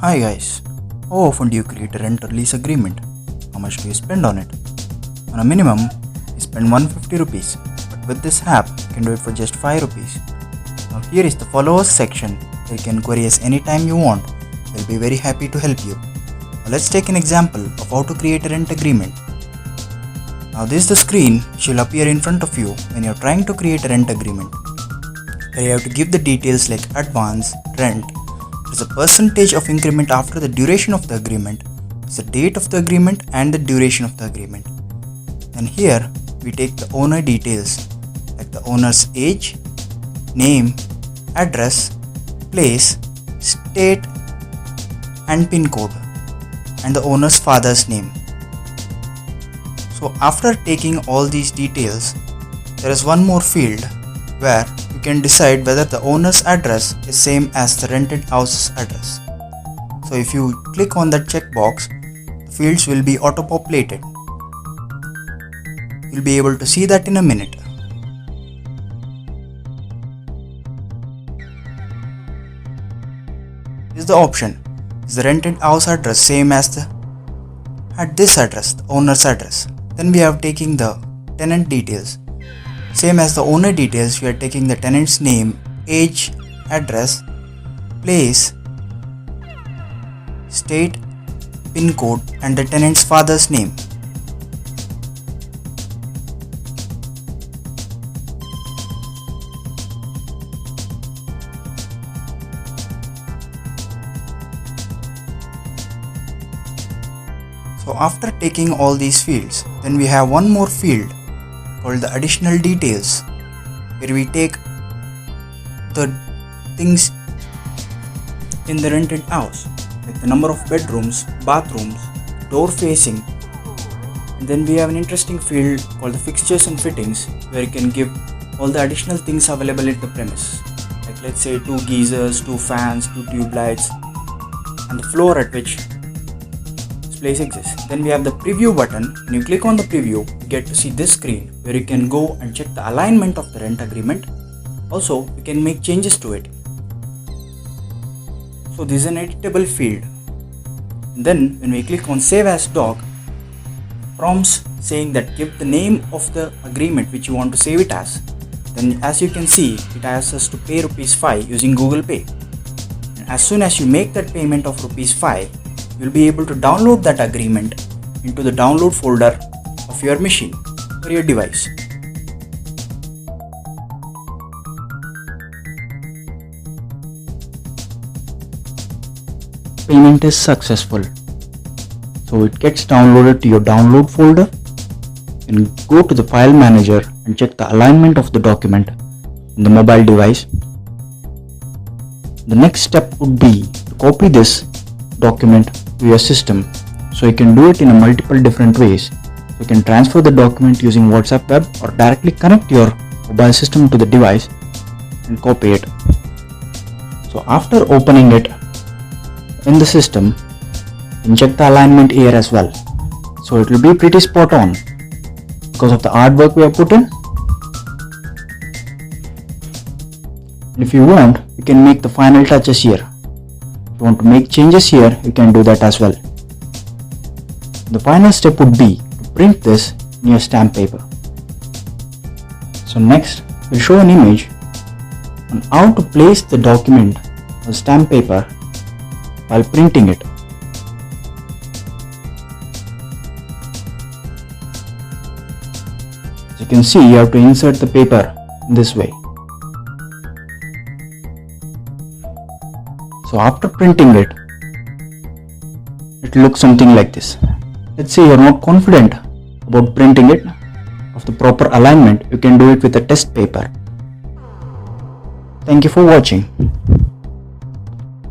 Hi guys, how often do you create a rent or lease agreement? How much do you spend on it? On a minimum, you spend 150 rupees, but with this app, you can do it for just 5 rupees. Now here is the followers section where you can query us anytime you want. We'll be very happy to help you. Now let's take an example of how to create a rent agreement. Now this is the screen which will appear in front of you when you're trying to create a rent agreement. Where you have to give the details like advance, rent, there's a percentage of increment after the duration of the agreement, there's the date of the agreement and the duration of the agreement. And here we take the owner details like the owner's age, name, address, place, state and PIN code, and the owner's father's name. So after taking all these details, there is one more field where you can decide whether the owner's address is same as the rented house's address. So if you click on that checkbox, the fields will be auto-populated. You'll be able to see that in a minute. This is the option. Is the rented house address same as this address, the owner's address? Then we have taking the tenant details. Same as the owner details, we are taking the tenant's name, age, address, place, state, PIN code and the tenant's father's name. So after taking all these fields, then we have one more field called the additional details, where we take the things in the rented house like the number of bedrooms, bathrooms, door facing, and then we have an interesting field called the fixtures and fittings, where you can give all the additional things available at the premise, like let's say 2 geysers, 2 fans, 2 tube lights and the floor at which place exists. Then we have the preview button. When you click on the preview, you get to see this screen where you can go and check the alignment of the rent agreement. Also, you can make changes to it. So this is an editable field. And then when we click on save as doc, prompts saying that give the name of the agreement which you want to save it as. Then as you can see, it asks us to pay ₹5 using Google Pay. And as soon as you make that payment of ₹5, you'll be able to download that agreement into the download folder of your machine or your device. Payment is successful. So it gets downloaded to your download folder, and go to the file manager and check the alignment of the document in the mobile device. The next step would be to copy this document to your system. So you can do it in a multiple different ways. You can transfer the document using WhatsApp web or directly connect your mobile system to the device and copy it. So after opening it in the system, you can check the alignment here as well. So it will be pretty spot on because of the artwork we have put in. And if you want, you can make the final touches here. If you want to make changes here, you can do that as well. The final step would be to print this in your stamp paper. So next, we'll show an image on how to place the document on stamp paper while printing it. As you can see, you have to insert the paper in this way. So after printing it, it looks something like this. Let's say you're not confident about printing it of the proper alignment, you can do it with a test paper. Thank you for watching.